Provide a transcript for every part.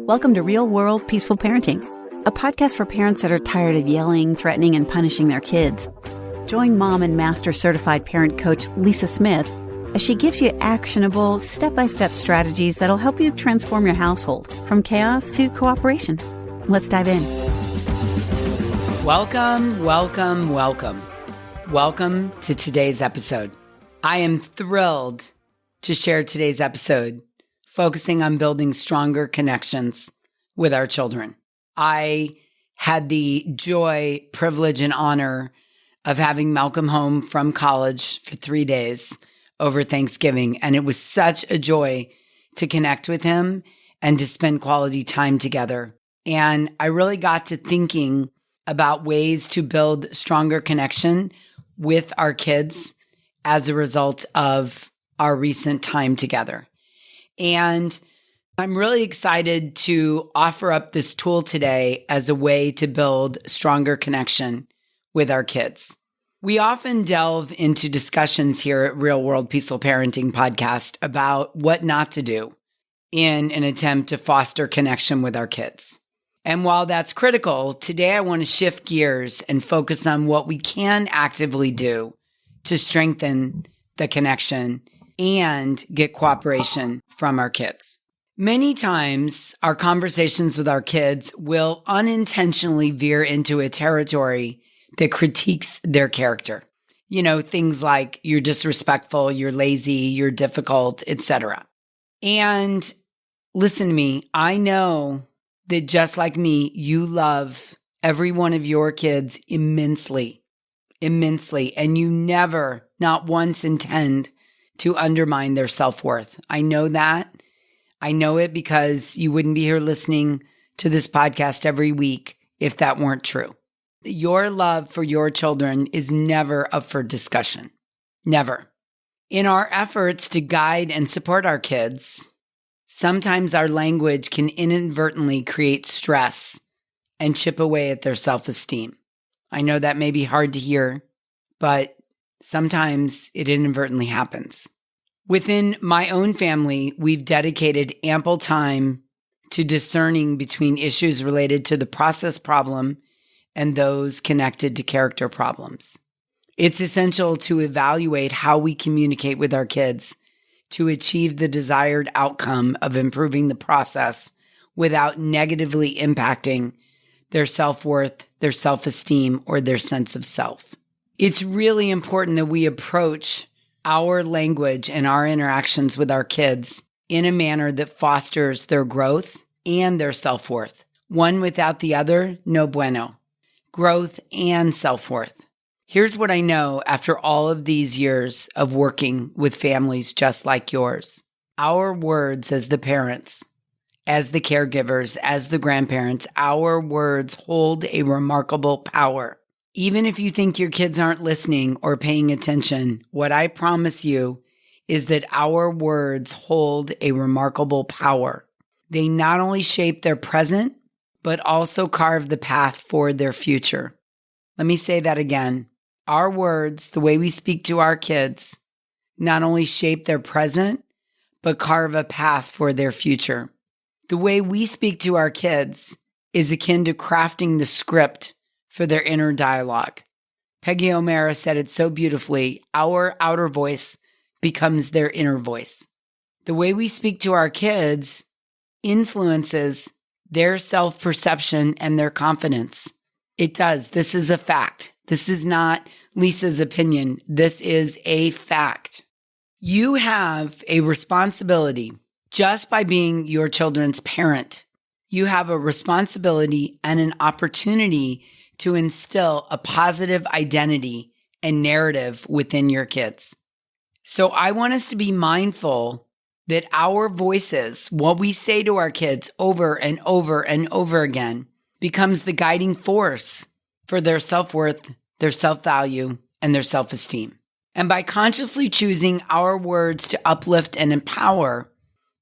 Welcome to Real World Peaceful Parenting, a podcast for parents that are tired of yelling, threatening, and punishing their kids. Join mom and master certified parent coach Lisa Smith as she gives you actionable, step-by-step strategies that'll help you transform your household from chaos to cooperation. Let's dive in. Welcome to today's episode. I am thrilled to share today's episode, focusing on building stronger connections with our children. I had the joy, privilege, and honor of having Malcolm home from college for 3 days over Thanksgiving, and it was such a joy to connect with him and to spend quality time together. And I really got to thinking about ways to build stronger connection with our kids as a result of our recent time together. And I'm really excited to offer up this tool today as a way to build stronger connection with our kids. We often delve into discussions here at Real World Peaceful Parenting Podcast about what not to do in an attempt to foster connection with our kids. And while that's critical, today I want to shift gears and focus on what we can actively do to strengthen the connection and get cooperation from our kids. Many times, our conversations with our kids will unintentionally veer into a territory that critiques their character. You know, things like you're disrespectful, you're lazy, you're difficult, etc. And listen to me, I know that just like me, you love every one of your kids immensely, and you never, not once, intend to undermine their self-worth. I know that. I know it because you wouldn't be here listening to this podcast every week if that weren't true. Your love for your children is never up for discussion. Never. In our efforts to guide and support our kids, sometimes our language can inadvertently create stress and chip away at their self-esteem. I know that may be hard to hear, but sometimes it inadvertently happens. Within my own family, we've dedicated ample time to discerning between issues related to the process problem and those connected to character problems. It's essential to evaluate how we communicate with our kids to achieve the desired outcome of improving the process without negatively impacting their self-worth, their self-esteem, or their sense of self. It's really important that we approach our language and our interactions with our kids in a manner that fosters their growth and their self-worth. One without the other, no bueno. Growth and self-worth. Here's what I know after all of these years of working with families just like yours. Our words as the parents, as the caregivers, as the grandparents, our words hold a remarkable power. Even if you think your kids aren't listening or paying attention, what I promise you is that our words hold a remarkable power. They not only shape their present, but also carve the path for their future. Let me say that again. Our words, the way we speak to our kids, not only shape their present, but carve a path for their future. The way we speak to our kids is akin to crafting the script for their inner dialogue. Peggy O'Mara said it so beautifully, our outer voice becomes their inner voice. The way we speak to our kids influences their self-perception and their confidence. It does. This is a fact. This is not Lisa's opinion. This is a fact. You have a responsibility just by being your children's parent. You have a responsibility and an opportunity to instill a positive identity and narrative within your kids. So I want us to be mindful that our voices, what we say to our kids over and over and over again, becomes the guiding force for their self-worth, their self-value, and their self-esteem. And by consciously choosing our words to uplift and empower,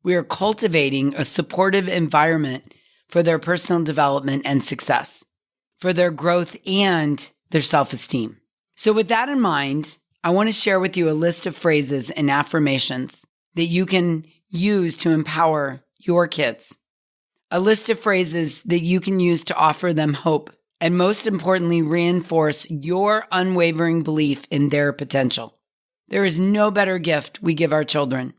we are cultivating a supportive environment for their personal development and success, for their growth and their self-esteem. So with that in mind, I want to share with you a list of phrases and affirmations that you can use to empower your kids. a list of phrases that you can use to offer them hope, and most importantly, reinforce your unwavering belief in their potential. There is no better gift we give our children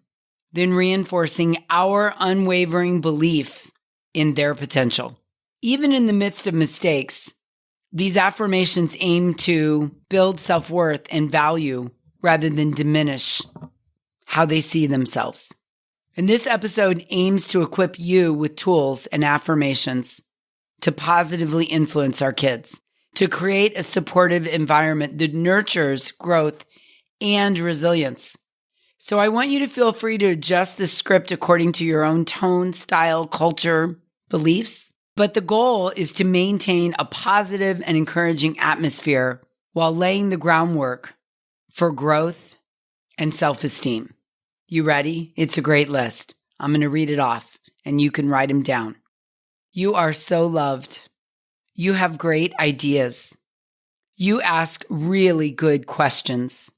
than reinforcing our unwavering belief in their potential. Even in the midst of mistakes, these affirmations aim to build self-worth and value rather than diminish how they see themselves. And this episode aims to equip you with tools and affirmations to positively influence our kids, to create a supportive environment that nurtures growth and resilience. So I want you to feel free to adjust the script according to your own tone, style, culture, beliefs. But the goal is to maintain a positive and encouraging atmosphere while laying the groundwork for growth and self-esteem. You ready? It's a great list. I'm going to read it off and you can write them down. You are so loved. You have great ideas. You ask really good questions.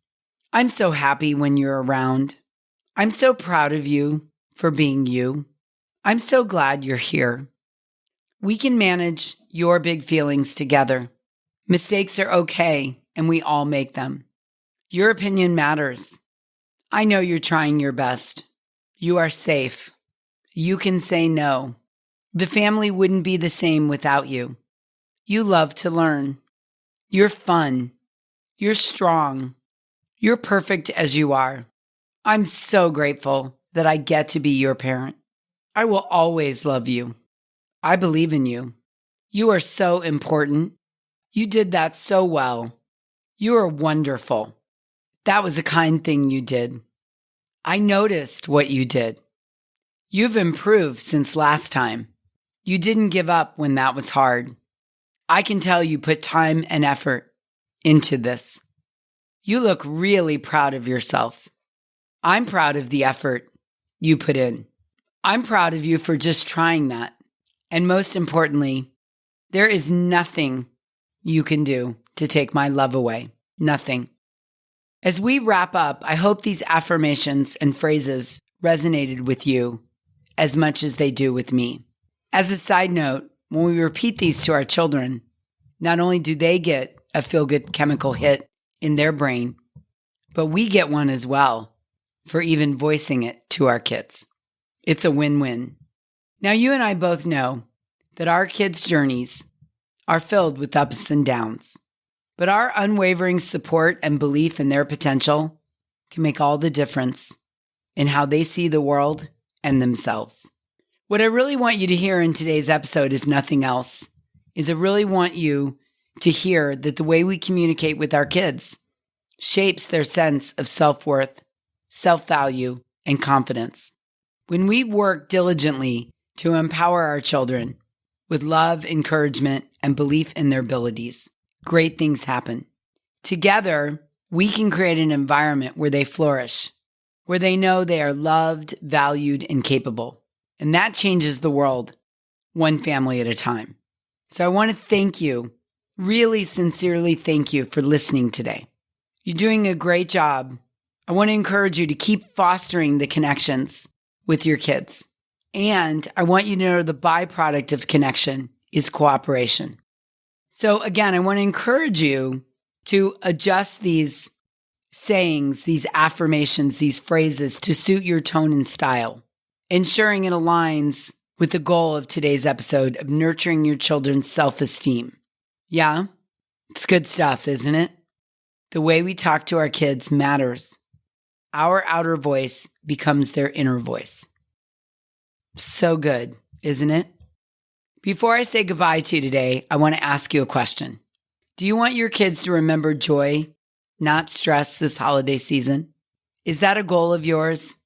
I'm so happy when you're around. I'm so proud of you for being you. I'm so glad you're here. We can manage your big feelings together. Mistakes are okay, and we all make them. Your opinion matters. I know you're trying your best. You are safe. You can say no. The family wouldn't be the same without you. You love to learn. You're fun. You're strong. You're perfect as you are. I'm so grateful that I get to be your parent. I will always love you. I believe in you. You are so important. You did that so well. You are wonderful. That was a kind thing you did. I noticed what you did. You've improved since last time. You didn't give up when that was hard. I can tell you put time and effort into this. You look really proud of yourself. I'm proud of the effort you put in. I'm proud of you for just trying that. And most importantly, there is nothing you can do to take my love away. Nothing. As we wrap up, I hope these affirmations and phrases resonated with you as much as they do with me. As a side note, when we repeat these to our children, not only do they get a feel-good chemical hit in their brain, but we get one as well for even voicing it to our kids. It's a win-win. Now, you and I both know that our kids' journeys are filled with ups and downs, but our unwavering support and belief in their potential can make all the difference in how they see the world and themselves. What I really want you to hear in today's episode, if nothing else, is I really want you to hear that the way we communicate with our kids shapes their sense of self-worth, self-value, and confidence. When we work diligently to empower our children with love, encouragement, and belief in their abilities, great things happen. Together, we can create an environment where they flourish, where they know they are loved, valued, and capable. And that changes the world, one family at a time. So I want to thank you, really sincerely thank you for listening today. You're doing a great job. I want to encourage you to keep fostering the connections with your kids. And I want you to know the byproduct of connection is cooperation. So again, I want to encourage you to adjust these sayings, these affirmations, these phrases to suit your tone and style, ensuring it aligns with the goal of today's episode of nurturing your children's self-esteem. Yeah, it's good stuff, isn't it? The way we talk to our kids matters. Our outer voice becomes their inner voice. So good, isn't it? Before I say goodbye to you today, I want to ask you a question. Do you want your kids to remember joy, not stress this holiday season? Is that a goal of yours?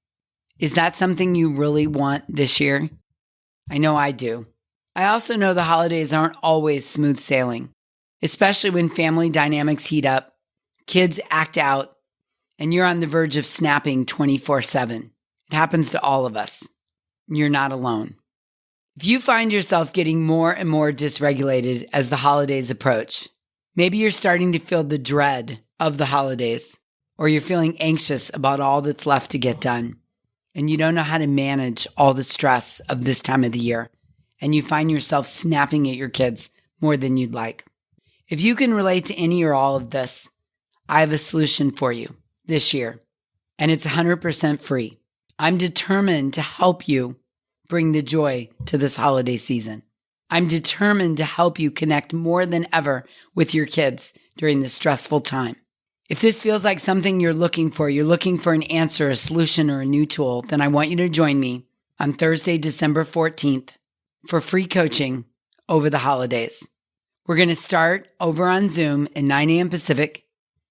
Is that something you really want this year? I know I do. I also know the holidays aren't always smooth sailing, especially when family dynamics heat up, kids act out, and you're on the verge of snapping 24/7. It happens to all of us. You're not alone. If you find yourself getting more and more dysregulated as the holidays approach, maybe you're starting to feel the dread of the holidays, or you're feeling anxious about all that's left to get done, and you don't know how to manage all the stress of this time of the year, and you find yourself snapping at your kids more than you'd like. If you can relate to any or all of this, I have a solution for you this year, and it's 100% free. I'm determined to help you bring the joy to this holiday season. I'm determined to help you connect more than ever with your kids during this stressful time. If this feels like something you're looking for an answer, a solution, or a new tool, then I want you to join me on Thursday, December 14th for free coaching over the holidays. We're going to start over on Zoom at 9 a.m. Pacific,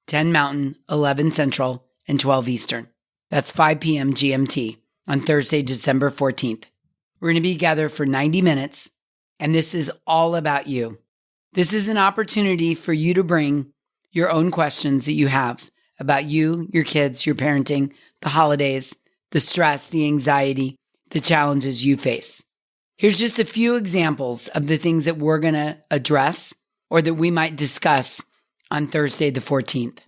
10 Mountain, 11 Central, and 12 Eastern. That's 5 p.m. GMT on Thursday, December 14th. We're going to be together for 90 minutes, and this is all about you. This is an opportunity for you to bring your own questions that you have about you, your kids, your parenting, the holidays, the stress, the anxiety, the challenges you face. Here's just a few examples of the things that we're going to address or that we might discuss on Thursday the 14th.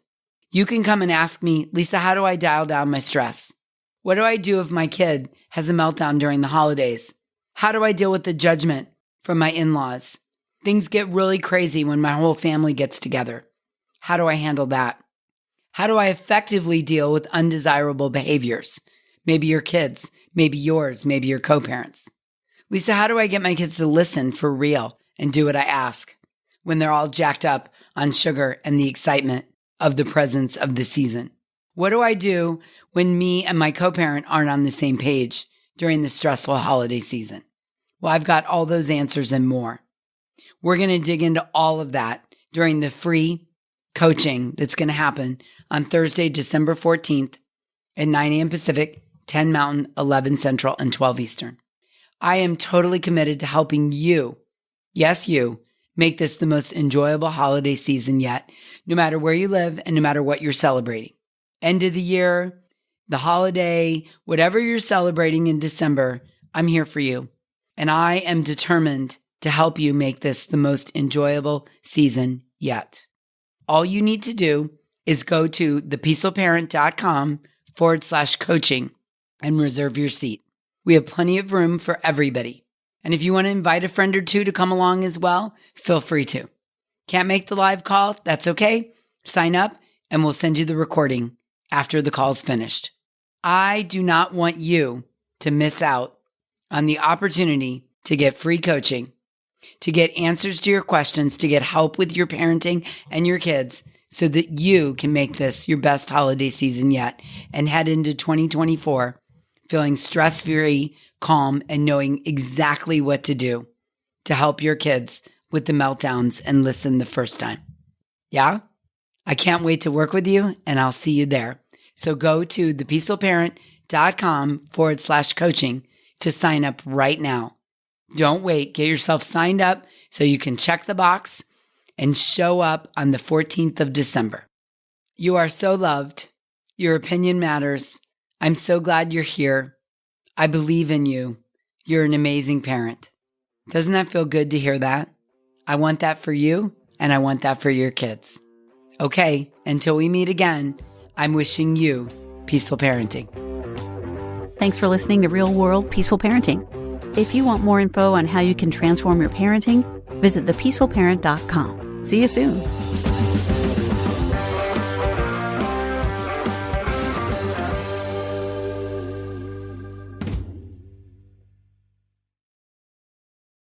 You can come and ask me, Lisa, how do I dial down my stress? What do I do if my kid has a meltdown during the holidays? How do I deal with the judgment from my in-laws? Things get really crazy when my whole family gets together. How do I handle that? How do I effectively deal with undesirable behaviors? Maybe your kids, maybe yours, maybe your co-parents. Lisa, how do I get my kids to listen for real and do what I ask when they're all jacked up on sugar and the excitement of the presence of the season? What do I do when me and my co-parent aren't on the same page during the stressful holiday season? Well, I've got all those answers and more. We're going to dig into all of that during the free coaching that's going to happen on Thursday, December 14th at 9 a.m. Pacific, 10 Mountain, 11 Central, and 12 Eastern. I am totally committed to helping you, yes, you, make this the most enjoyable holiday season yet, no matter where you live and no matter what you're celebrating. End of the year, the holiday, whatever you're celebrating in December, I'm here for you. And I am determined to help you make this the most enjoyable season yet. All you need to do is go to thepeacefulparent.com/coaching and reserve your seat. We have plenty of room for everybody. And if you want to invite a friend or two to come along as well, feel free to. Can't make the live call? That's okay. Sign up and we'll send you the recording after the call's finished. I do not want you to miss out on the opportunity to get free coaching, to get answers to your questions, to get help with your parenting and your kids so that you can make this your best holiday season yet and head into 2024 feeling stress-free, calm, and knowing exactly what to do to help your kids with the meltdowns and listen the first time. Yeah? I can't wait to work with you, and I'll see you there. So go to thepeacefulparent.com/coaching to sign up right now. Don't wait. Get yourself signed up so you can check the box and show up on the 14th of December. You are so loved. Your opinion matters. I'm so glad you're here. I believe in you. You're an amazing parent. Doesn't that feel good to hear that? I want that for you, and I want that for your kids. Okay, until we meet again, I'm wishing you peaceful parenting. Thanks for listening to Real World Peaceful Parenting. If you want more info on how you can transform your parenting, visit thepeacefulparent.com. See you soon.